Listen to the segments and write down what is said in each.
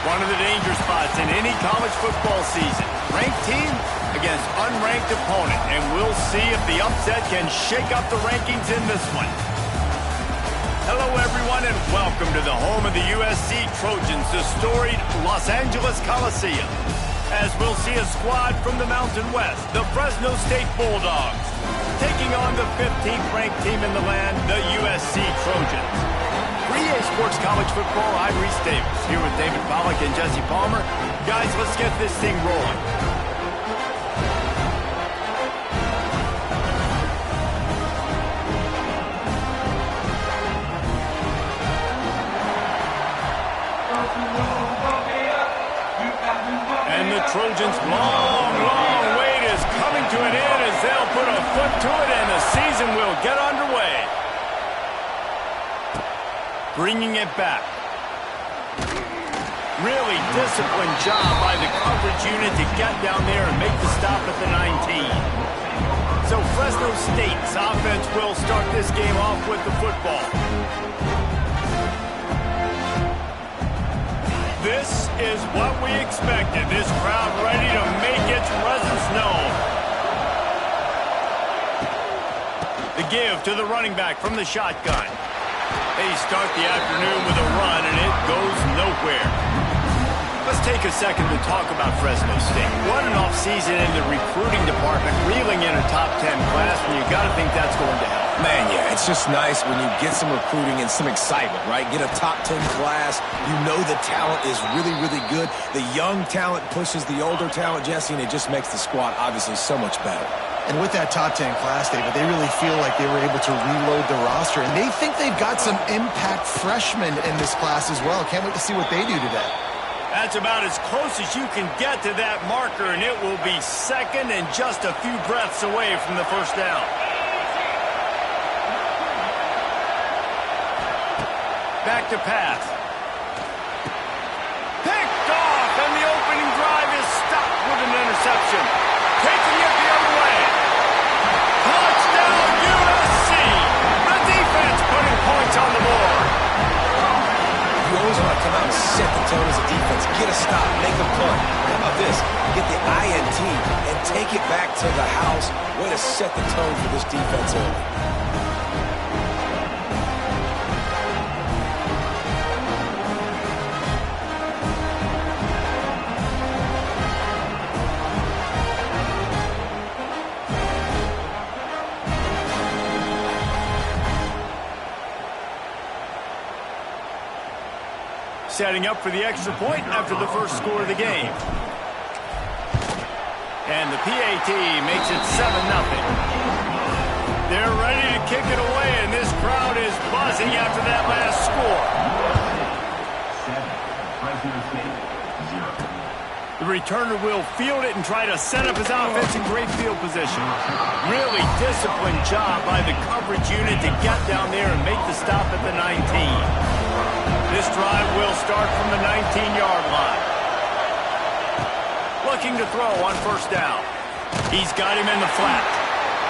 One of the danger spots in any college football season. Ranked team against unranked opponent. And we'll see if the upset can shake up the rankings in this one. Hello, everyone, and welcome to the home of the USC Trojans, the storied Los Angeles Coliseum. As we'll see a squad from the Mountain West, the Fresno State Bulldogs, taking on the 15th ranked team in the land, the USC Trojans. For EA Sports College Football, I'm Reese Davis, here with David Pollack and Jesse Palmer. Guys, let's get this thing rolling. And the Trojans' long wait is coming to an end as they'll put a foot to it and the season will get underway. Bringing it back. Really disciplined job by the coverage unit to get down there and make the stop at the 19. So Fresno State's offense will start this game off with the football. This is what we expected. This crowd ready to make its presence known. The give to the running back from the shotgun. They start the afternoon with a run, and it goes nowhere. Let's take a second to talk about Fresno State. What an offseason in the recruiting department, reeling in a top 10 class, and you got to think that's going to help. Man, yeah, it's just nice when you get some recruiting and some excitement, right? Get a top 10 class. You know the talent is really, really good. The young talent pushes the older talent, Jesse, and it just makes the squad obviously so much better. And with that top 10 class, David, they really feel like they were able to reload the roster. And they think they've got some impact freshmen in this class as well. Can't wait to see what they do today. That's about as close as you can get to that marker, and it will be second and just a few breaths away from the first down. Back to pass. Picked off, and the opening drive is stopped with an interception. Taking it the other way. Touchdown, USC! The defense putting points on the board. You always want to come out and set the tone as a defense. Get a stop, make a punt. How about this? Get the INT and take it back to the house. Way to set the tone for this defense early. Setting up for the extra point after the first score of the game. And the PAT makes it 7-0. They're ready to kick it away, and this crowd is buzzing after that last score. 7, Fresno State, 0. The returner will field it and try to set up his offense in great field position. Really disciplined job by the coverage unit to get down there and make the stop at the 19. This drive will start from the 19-yard line. Looking to throw on first down. He's got him in the flat.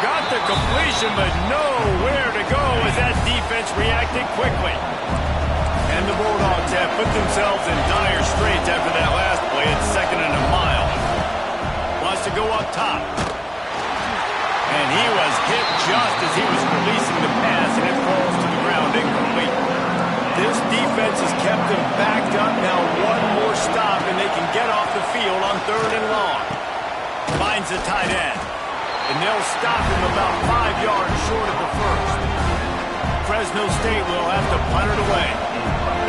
Got the completion, but nowhere to go as that defense reacted quickly. And the Bulldogs have put themselves in dire straits after that last play. It's 2nd and a mile. Wants to go up top. And he was hit just as he was releasing the pass, and it falls to the ground incomplete. This defense has kept them backed up. Now one more stop, and they can get off the field on 3rd and long. Finds the tight end. And they'll stop him about 5 yards short of the first. Fresno State will have to punt it away.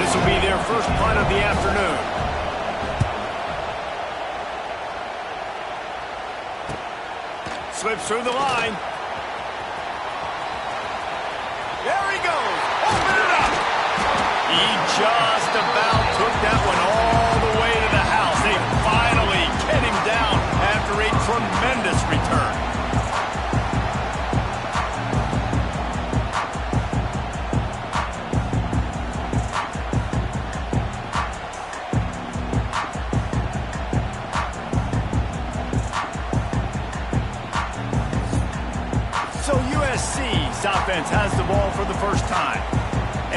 This will be their first punt of the afternoon. Slips through the line. There he goes. Open it up. He just about took that one all the way to the house. They finally get him down after a tremendous return. So USC's offense has the ball for the first time.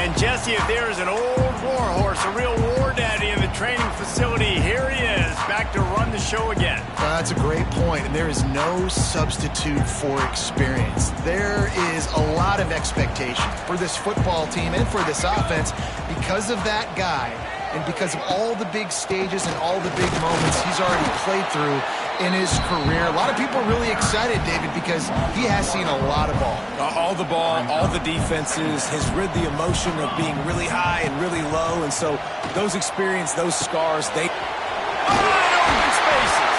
And Jesse, if there is an old war horse, a real war daddy in the training facility, show again. That's a great point, and there is no substitute for experience. There is a lot of expectation for this football team and for this offense because of that guy and because of all the big stages and all the big moments he's already played through in his career. A lot of people are really excited, David, because he has seen a lot of ball. All the ball, all the defenses, has rid the emotion of being really high and really low, and so those experience, those scars, they... Open spaces.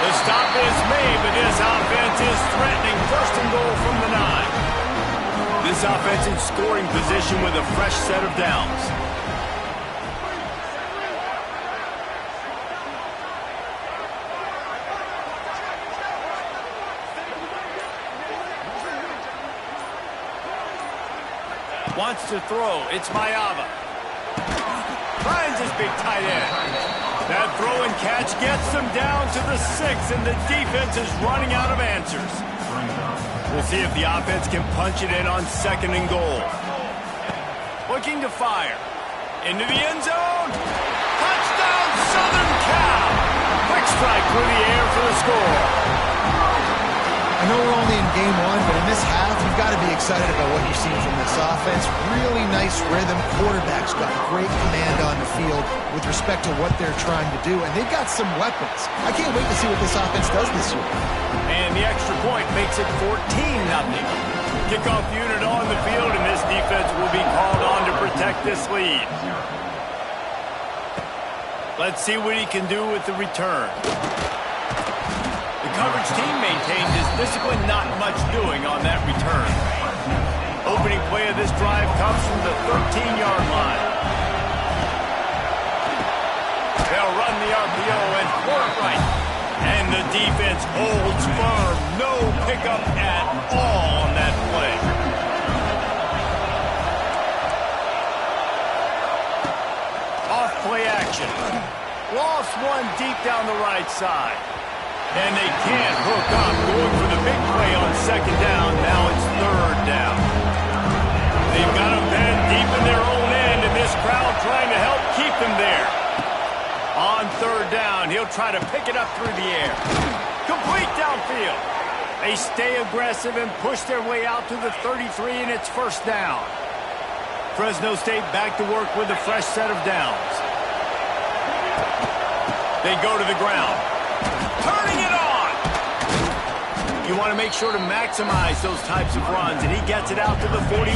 The stop is made, but this offense is threatening. First and goal from the 9. This offense in scoring position with a fresh set of downs. Wants to throw. It's Mayava. Finds his big tight end. That throw and catch gets them down to the 6, and the defense is running out of answers. We'll see if the offense can punch it in on 2nd and goal. Looking to fire. Into the end zone. Touchdown, Southern Cal. Quick strike through the air for the score. I know we're only in game 1, but in this half, you've got to be excited about what you're seeing from this offense. Really nice rhythm. Quarterback's got great command on the field with respect to what they're trying to do, and they've got some weapons. I can't wait to see what this offense does this year. And the extra point makes it 14-0. Kickoff unit on the field, and this defense will be called on to protect this lead. Let's see what he can do with the return. The coverage team maintained his discipline, not much doing on that return. Opening play of this drive comes from the 13-yard line. They'll run the RPO and throw it right. And the defense holds firm. No pickup at all on that play. Off play action. Lost one deep down the right side. And they can't hook up. Going for the big play on 2nd down. Now it's 3rd down. They've got them bent deep in their own end, and this crowd trying to help keep them there. On 3rd down, he'll try to pick it up through the air. Complete downfield. They stay aggressive and push their way out to the 33, and it's 1st down. Fresno State back to work with a fresh set of downs. They go to the ground. Turning it on! You want to make sure to maximize those types of runs, and he gets it out to the 41.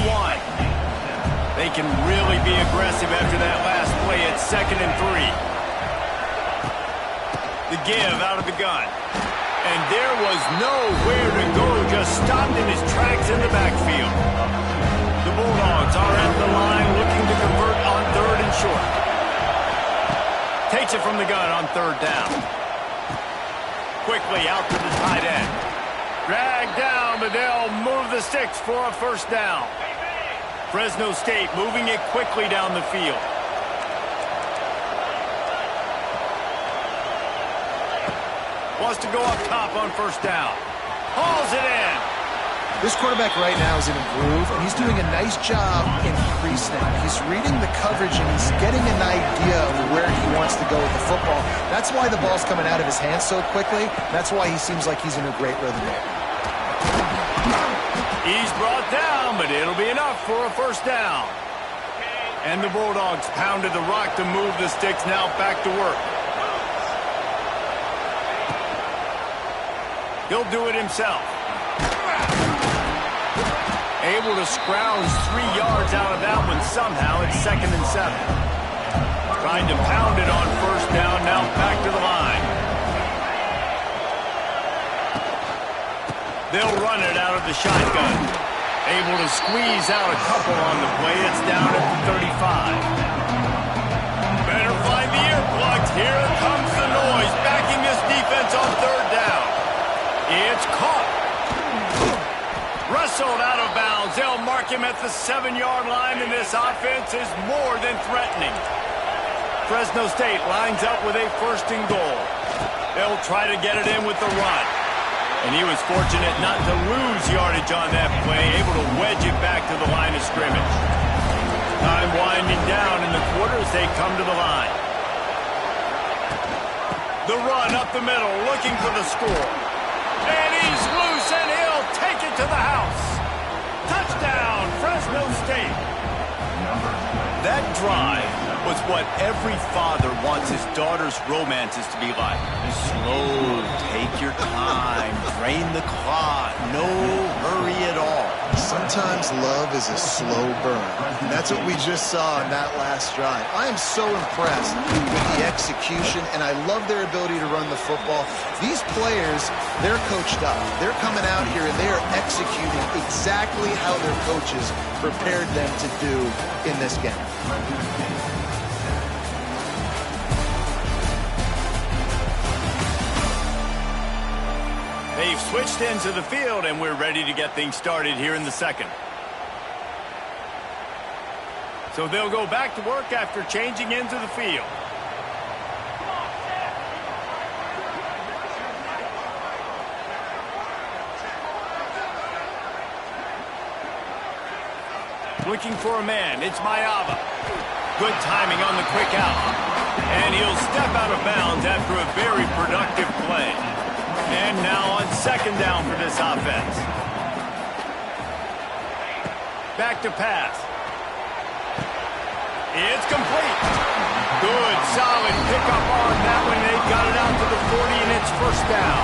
They can really be aggressive after that last play at 2nd and 3. The give out of the gun. And there was nowhere to go, just stopped in his tracks in the backfield. The Bulldogs are at the line looking to convert on 3rd and short. Takes it from the gun on 3rd down. Quickly out to the tight end. Dragged down, but they'll move the sticks for a 1st down. Fresno State moving it quickly down the field. Wants to go up top on 1st down. Hauls it in. This quarterback right now is in a groove, and he's doing a nice job in pre-snap. He's reading the coverage, and he's getting an idea of where he wants to go with the football. That's why the ball's coming out of his hands so quickly. That's why he seems like he's in a great rhythm there. He's brought down, but it'll be enough for a 1st down. And the Bulldogs pounded the rock to move the sticks, now back to work. He'll do it himself. Able to scrounge 3 yards out of that one somehow. It's 2nd and 7. Trying to pound it on 1st down, now back to the line. They'll run it out of the shotgun. Able to squeeze out a couple on the play. It's down at the 35. Better find the earplugs. Here comes the noise. Backing this defense on 3rd down. It's caught. Wrestled out of bounds. They'll mark him at the 7-yard line, and this offense is more than threatening. Fresno State lines up with a 1st and goal. They'll try to get it in with the run. And he was fortunate not to lose yardage on that play, able to wedge it back to the line of scrimmage. Time winding down in the quarter as they come to the line. The run up the middle, looking for the score. And he's loose, and he'll take it to the house. Touchdown, Fresno State. That drive was what every father wants his daughter's romances to be like. Slow, take your time, drain the clock, no hurry at all. Sometimes love is a slow burn. And that's what we just saw in that last drive. I am so impressed with the execution, and I love their ability to run the football. These players, they're coached up. They're coming out here, and they are executing exactly how their coaches prepared them to do in this game. They've switched into the field, and we're ready to get things started here in the second. So they'll go back to work after changing into the field. Looking for a man, it's Mayava. Good timing on the quick out. And he'll step out of bounds after a very productive play. And now on second down for this offense. Back to pass. It's complete. Good, solid pickup on that one. They got it out to the 40, and it's first down.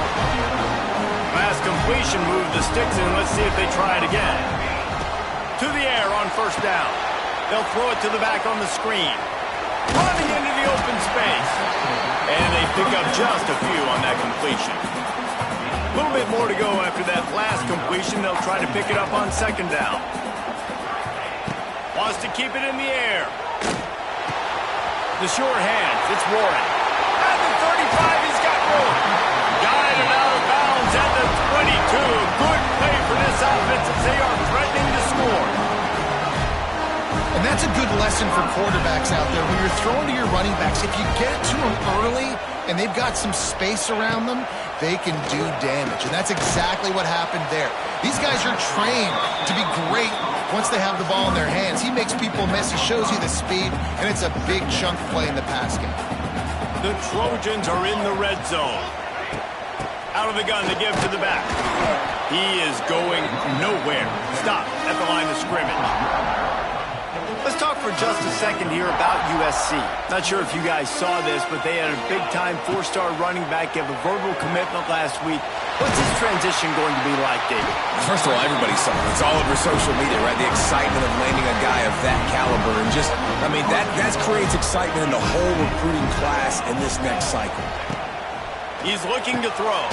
Last completion moved the sticks in. Let's see if they try it again. To the air on first down. They'll throw it to the back on the screen. Running into the open space. And they pick up just a few on that completion. A little bit more to go after that last completion. They'll try to pick it up on second down. Wants to keep it in the air. The sure hands. It's Warren. At the 35, he's got room. Guided out of bounds at the 22. Good play for this offense as they are threatening to score. And that's a good lesson for quarterbacks out there. When you're throwing to your running backs, if you get it to them early and they've got some space around them, they can do damage. And that's exactly what happened there. These guys are trained to be great once they have the ball in their hands. He makes people miss. He shows you the speed, and it's a big chunk play in the pass game. The Trojans are in the red zone. Out of the gun to give to the back. He is going nowhere. Stop at the line of scrimmage. Let's talk for just a second here about USC. Not sure if you guys saw this, but they had a big-time four-star running back give a verbal commitment last week. What's his transition going to be like, David? First of all, everybody saw it. It's all over social media, right? The excitement of landing a guy of that caliber. And just, I mean, that creates excitement in the whole recruiting class in this next cycle. He's looking to throw.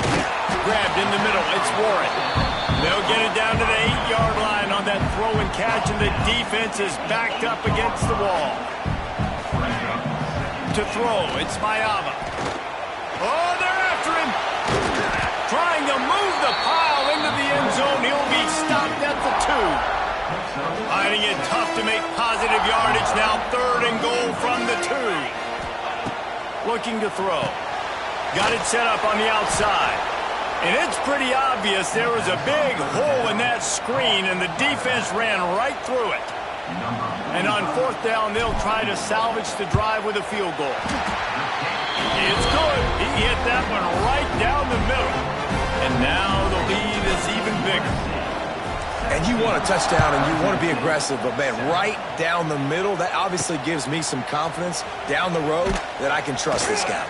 Grabbed in the middle. It's Warren. They'll get it down to the 8-yard line on that throw and catch, and the defense is backed up against the wall. To throw, it's Mayava. Oh, they're after him. Trying to move the pile into the end zone. He'll be stopped at the 2. Finding it tough to make positive yardage. Now 3rd and goal from the 2. Looking to throw. Got it set up on the outside. And it's pretty obvious there was a big hole in that screen, and the defense ran right through it. And on 4th down, they'll try to salvage the drive with a field goal. It's good. He hit that one right down the middle. And now the lead is even bigger. And you want a touchdown and you want to be aggressive, but, man, right down the middle, that obviously gives me some confidence down the road that I can trust this guy.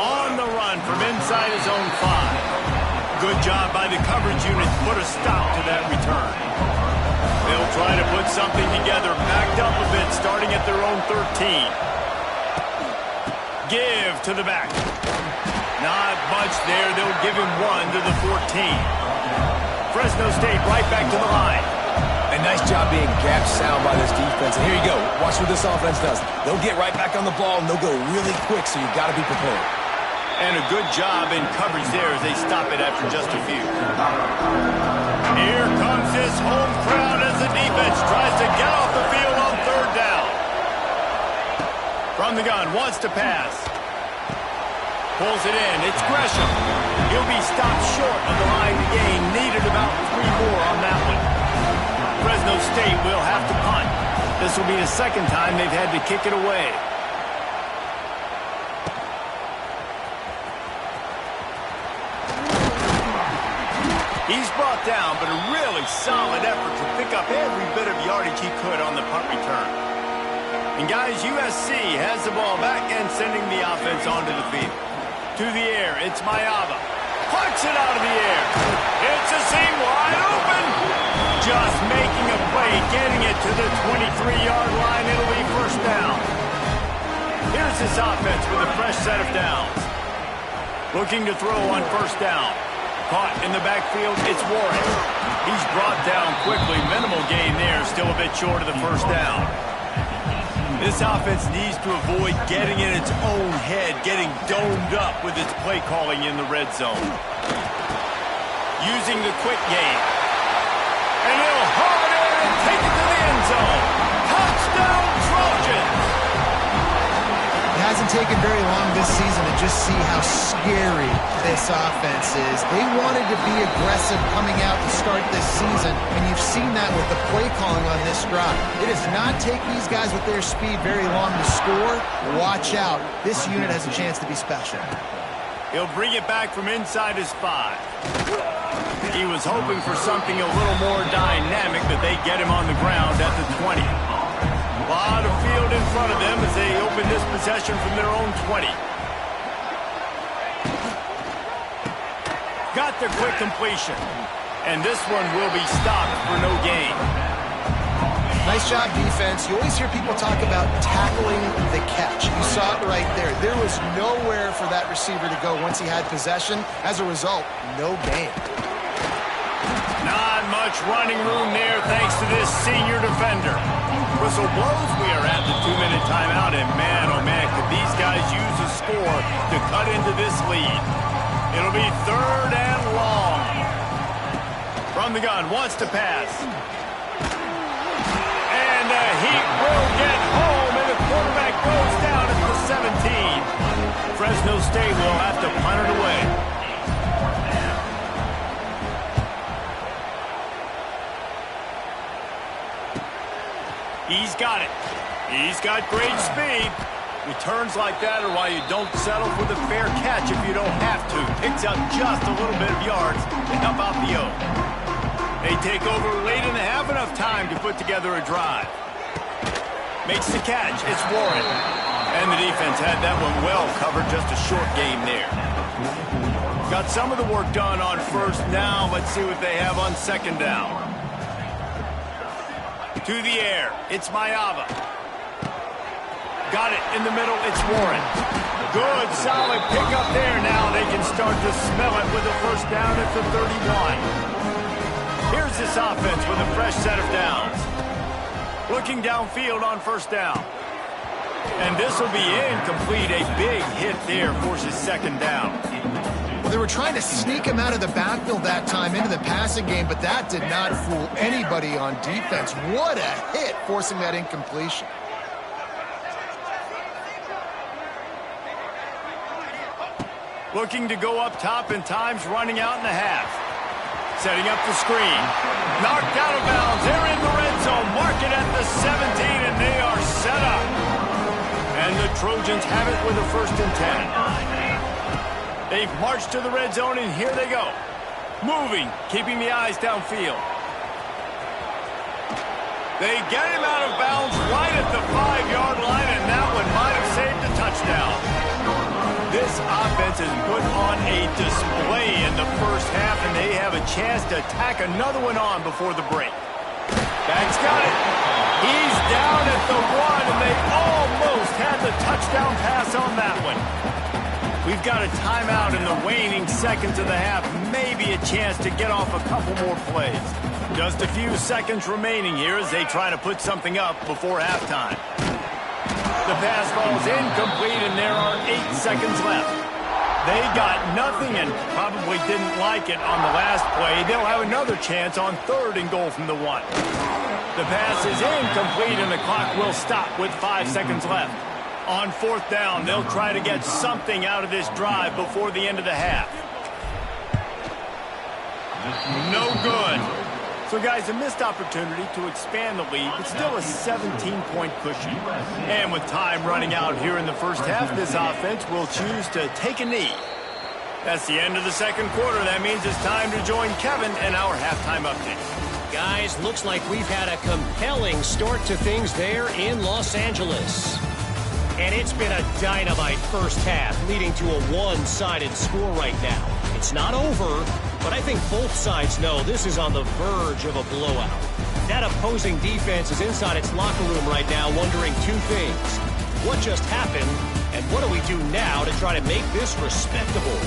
On the run from inside his own 5. Good job by the coverage unit to put a stop to that return. They'll try to put something together, backed up a bit, starting at their own 13. Give to the back. Not much there. They'll give him 1 to the 14. Fresno State right back to the line. A nice job being gapped sound by this defense. And here you go. Watch what this offense does. They'll get right back on the ball, and they'll go really quick, so you've got to be prepared. And a good job in coverage there as they stop it after just a few. Here comes this home crowd as the defense tries to get off the field on 3rd down. From the gun, wants to pass. Pulls it in. It's Gresham. He'll be stopped short of the line to gain. Needed about 3 more on that one. Fresno State will have to punt. This will be the 2nd time they've had to kick it away. He's brought down, but a really solid effort to pick up every bit of yardage he could on the punt return. And guys, USC has the ball back and sending the offense onto the field. To the air, it's Mayava. Puts it out of the air. It's a seam wide open. Just making a play, getting it to the 23-yard line. It'll be first down. Here's this offense with a fresh set of downs. Looking to throw on first down. Caught in the backfield, it's Warren. He's brought down quickly. Minimal gain there, still a bit short of the first down. This offense needs to avoid getting in its own head, getting domed up with its play calling in the red zone. Using the quick game. And he'll haul it in and take it to the end zone. Touchdown, Trojans! It hasn't taken very long this season to just see how scary this offense is. They wanted to be aggressive coming out to start this season, and you've seen that with the play calling on this drive. It does not take these guys with their speed very long to score. Watch out. This unit has a chance to be special. He'll bring it back from inside his 5. He was hoping for something a little more dynamic, but they get him on the ground at the 20. A lot of field in front of them as they open this possession from their own 20. Got the quick completion. And this one will be stopped for no gain. Nice job, defense. You always hear people talk about tackling the catch. You saw it right there. There was nowhere for that receiver to go once he had possession. As a result, no gain. Not much running room there thanks to this senior defender. Whistle blows. We are at the 2-minute timeout, and man, oh man, could these guys use a score to cut into this lead. It'll be 3rd and long. From the gun, wants to pass. And he will get home, and the quarterback goes down at the 17. Fresno State will have to punt it away. He's got it. He's got great speed. Returns like that are why you don't settle for the fair catch if you don't have to. Picks up just a little bit of yards to help out the O. They take over late in the half, enough time to put together a drive. Makes the catch. It's Warren. And the defense had that one well covered. Just a short game there. Got some of the work done on first. Now let's see what they have on second down. To the air, it's Mayava. Got it in the middle, it's Warren. Good, solid pickup there. Now they can start to smell it with a first down at the 31. Here's this offense with a fresh set of downs. Looking downfield on first down. And this will be incomplete. A big hit there forces second down. Well, they were trying to sneak him out of the backfield that time into the passing game, but that did not fool anybody on defense. What a hit, forcing that incompletion. Looking to go up top, and time's running out in the half. Setting up the screen. Knocked out of bounds. They're in the red zone. Mark it at the 17, and they are set up. And the Trojans have it with a 1st and 10. They've marched to the red zone, and here they go. Moving, keeping the eyes downfield. They get him out of bounds right at the 5-yard line, and that one might have saved a touchdown. This offense has put on a display in the first half, and they have a chance to tack another one on before the break. Back's got it. He's down at the 1, and they almost had the touchdown pass on that one. We've got a timeout in the waning seconds of the half. Maybe a chance to get off a couple more plays. Just a few seconds remaining here as they try to put something up before halftime. The pass ball's incomplete, and there are 8 seconds left. They got nothing and probably didn't like it on the last play. They'll have another chance on 3rd and goal from the 1. The pass is incomplete, and the clock will stop with 5 seconds left. On 4th down, they'll try to get something out of this drive before the end of the half. No good. So, guys, a missed opportunity to expand the lead, but still a 17-point cushion. And with time running out here in the first half, this offense will choose to take a knee. That's the end of the second quarter. That means it's time to join Kevin in our halftime update. Guys, looks like we've had a compelling start to things there in Los Angeles. And it's been a dynamite first half, leading to a one-sided score right now. It's not over, but I think both sides know this is on the verge of a blowout. That opposing defense is inside its locker room right now wondering two things. What just happened, and what do we do now to try to make this respectable?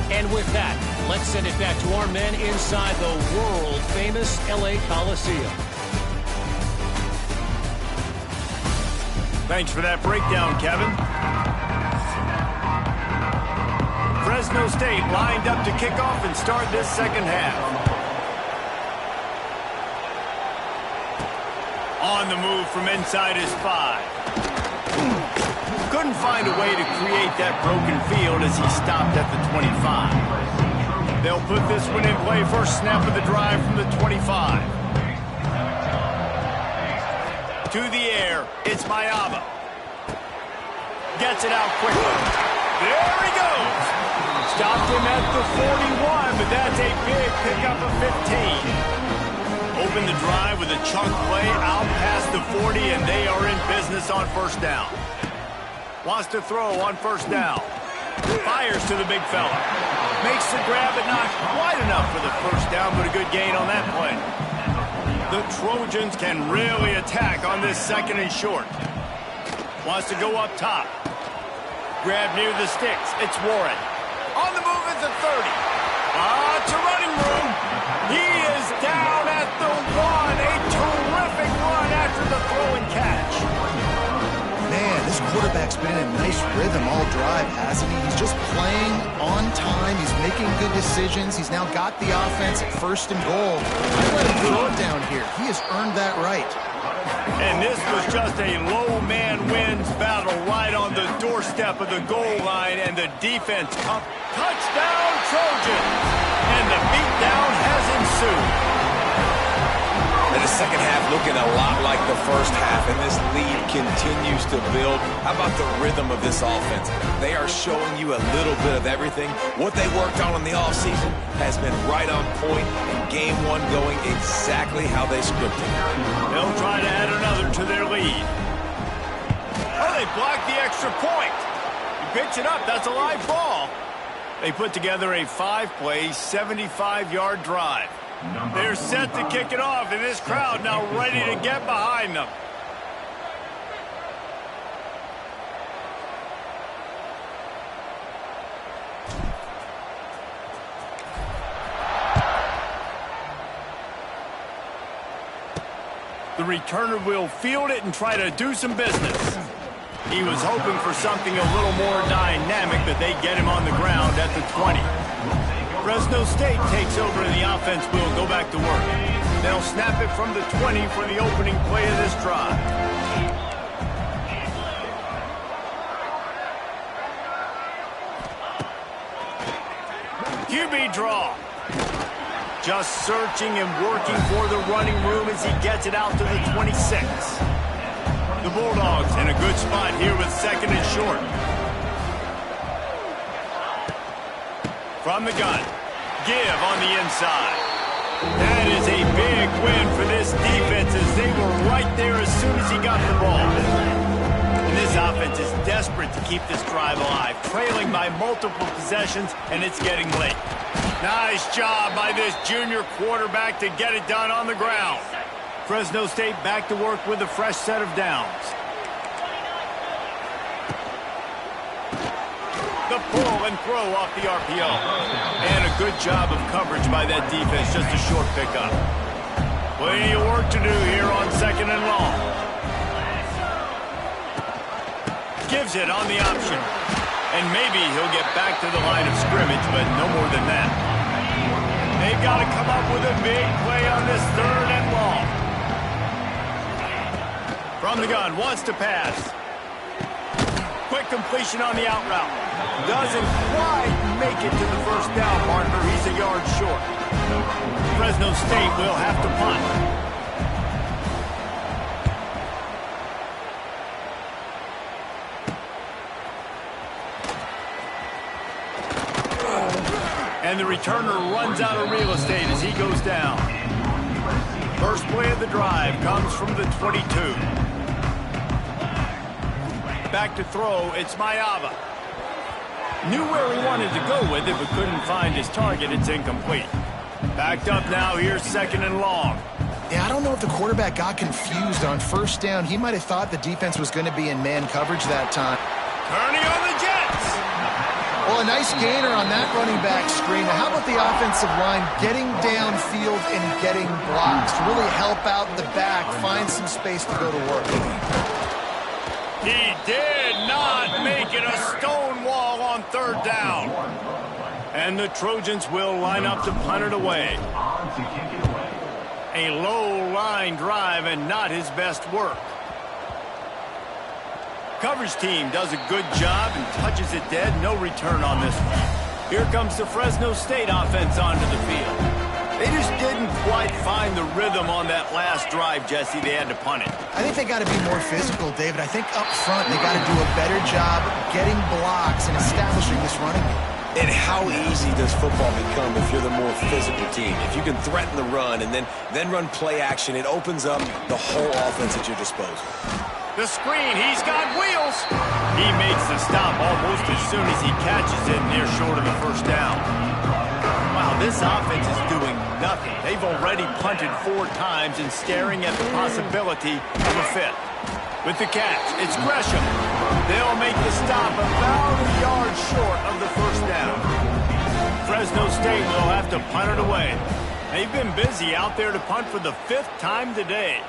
And with that, let's send it back to our men inside the world-famous LA Coliseum. Thanks for that breakdown, Kevin. Fresno State lined up to kick off and start this second half. On the move from inside his 5. Couldn't find a way to create that broken field as he stopped at the 25. They'll put this one in play. First snap of the drive from the 25. To the air, it's Mayaba. Gets it out quickly. There he goes. Stopped him at the 41, but that's a big pickup of 15. Open the drive with a chunk play out past the 40, and they are in business on first down. Wants to throw on first down. Fires to the big fella. Makes the grab, but not quite enough for the first down, but a good gain on that play. The Trojans can really attack on this second and short. Wants to go up top. Grab near the sticks. It's Warren. On the move at the 30. Lots of running room. He is down at the 1. A terrific run after the throw and catch. Man, this quarterback's been in a nice rhythm all drive, hasn't he? He's just playing on time. He's making good decisions. He's now got the offense at first and goal. I let him throw it down here. He has earned that right. And this was just a low man wins battle right on the doorstep of the goal line, and the defense up. Touchdown Trojans! And the beatdown has ensued. And the second half looking a lot like the first half, and this lead continues to build. How about the rhythm of this offense? They are showing you a little bit of everything. What they worked on in the offseason has been right on point, and game one going exactly how they scripted. They'll try to add another to their lead. Oh, they blocked the extra point. He picks it up. That's a live ball. They put together a 5-play, 75-yard drive. They're set to kick it off, and this crowd now ready to get behind them. The returner will field it and try to do some business. He was hoping for something a little more dynamic, but they get him on the ground at the 20. Fresno State takes over and the offense will go back to work. They'll snap it from the 20 for the opening play of this drive. QB draw. Just searching and working for the running room as he gets it out to the 26. The Bulldogs in a good spot here with second and short. From the gun. Give on the inside. That is a big win for this defense as they were right there as soon as he got the ball. And this offense is desperate to keep this drive alive, trailing by multiple possessions, and it's getting late. Nice job by this junior quarterback to get it done on the ground. Fresno State back to work with a fresh set of downs. The pull and throw off the RPO. And a good job of coverage by that defense, just a short pickup. Plenty of work to do here on second and long. Gives it on the option. And maybe he'll get back to the line of scrimmage, but no more than that. They've got to come up with a big play on this third and long. From the gun, wants to pass. Quick completion on the out route. Doesn't quite make it to the first down marker. He's a yard short. Fresno State will have to punt. And the returner runs out of real estate as he goes down. First play of the drive comes from the 22. Back to throw, it's Mayava. Knew where he wanted to go with it, but couldn't find his target. It's incomplete. Backed up now, here's 2nd and long. Yeah, I don't know if the quarterback got confused on first down. He might have thought the defense was going to be in man coverage that time. Turning on the Jets. Well, a nice gainer on that running back screen. Now, how about the offensive line getting downfield and getting blocks to really help out the back, find some space to go to work? He did not make it a stone wall on 3rd down. And the Trojans will line up to punt it away. A low line drive and not his best work. Coverage team does a good job and touches it dead. No return on this one. Here comes the Fresno State offense onto the field. They just didn't quite find the rhythm on that last drive, Jesse. They had to punt it. I think they got to be more physical, David. I think up front they got to do a better job getting blocks and establishing this running game. And how easy does football become if you're the more physical team? If you can threaten the run and then run play action, it opens up the whole offense at your disposal. The screen, he's got wheels. He makes the stop almost as soon as he catches it near short of the first down. Wow, this offense is doing nothing. They've already punted 4 times and staring at the possibility of a 5th. With the catch, it's Gresham. They'll make the stop about a yard short of the first down. Fresno State will have to punt it away. They've been busy out there to punt for the 5th time today.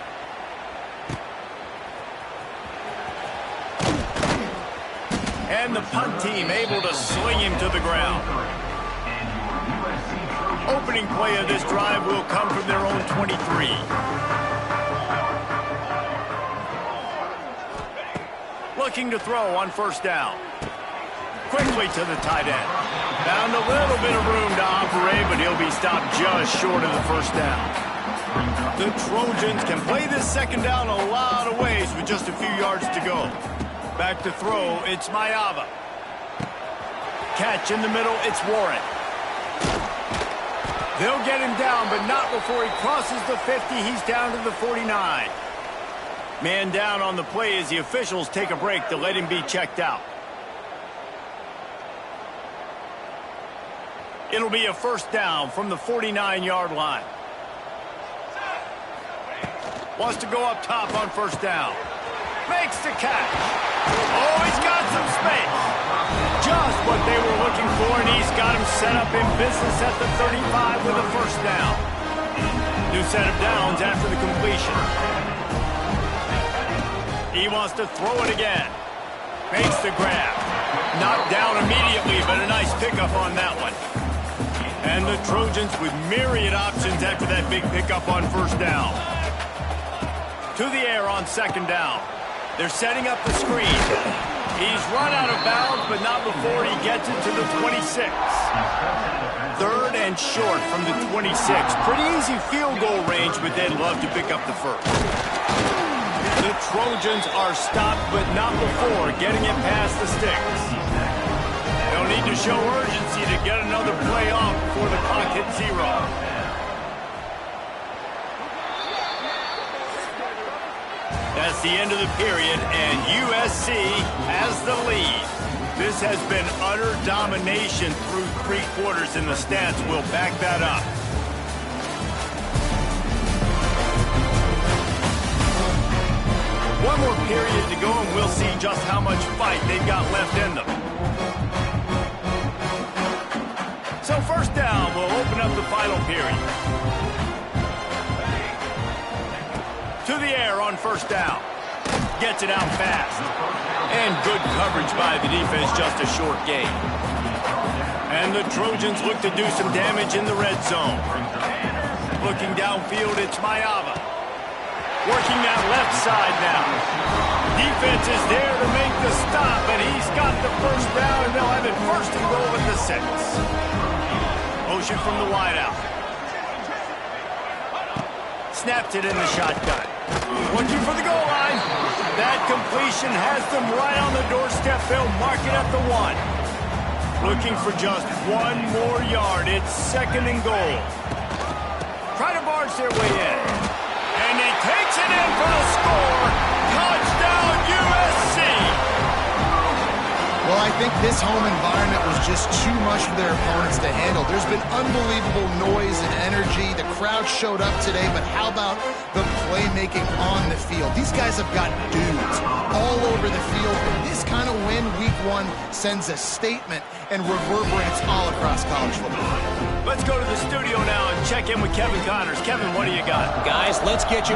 And the punt team able to sling him to the ground. Opening play of this drive will come from their own 23. Looking to throw on first down. Quickly to the tight end. Found a little bit of room to operate, but he'll be stopped just short of the first down. The Trojans can play this 2nd down a lot of ways with just a few yards to go. Back to throw, it's Mayava. Catch in the middle, it's Warren. They'll get him down, but not before he crosses the 50. He's down to the 49. Man down on the play as the officials take a break to let him be checked out. It'll be a first down from the 49-yard line. Wants to go up top on first down. Makes the catch. Oh, he's got some space. Just what they were looking for, and he's got him set up in business at the 35 with a first down. New set of downs after the completion. He wants to throw it again. Makes the grab. Knocked down immediately, but a nice pickup on that one. And the Trojans with myriad options after that big pickup on first down. To the air on 2nd down. They're setting up the screen. He's run out of bounds, but not before he gets it to the 26. 3rd and short from the 26. Pretty easy field goal range, but they'd love to pick up the first. The Trojans are stopped, but not before getting it past the sticks. They'll need to show urgency to get another play off before the clock hits 0. That's the end of the period, and USC has the lead. This has been utter domination through 3 quarters, and the stats will back that up. One more period to go, and we'll see just how much fight they've got left in them. So first down will open up the final period. To the air on first down. Gets it out fast. And good coverage by the defense, just a short gain. And the Trojans look to do some damage in the red zone. Looking downfield, it's Mayava. Working that left side now. Defense is there to make the stop, and he's got the first down, and they'll have it first and goal at the 6. Motion from the wideout. Snapped it in the shotgun. Looking for the goal line. That completion has them right on the doorstep. They'll mark it at the 1. looking for just one more yard. It's 2nd and goal. Try to barge their way in. And he takes it in for the score. Touchdown, USC! Well, I think this home environment was just too much for their opponents to handle. There's been unbelievable noise and energy. The crowd showed up today, but how about the playmaking on the field? These guys have got dudes all over the field. And this kind of win week 1 sends a statement and reverberates all across college football. Let's go to the studio now and check in with Kevin Connors. Kevin, what do you got? Guys, let's get you up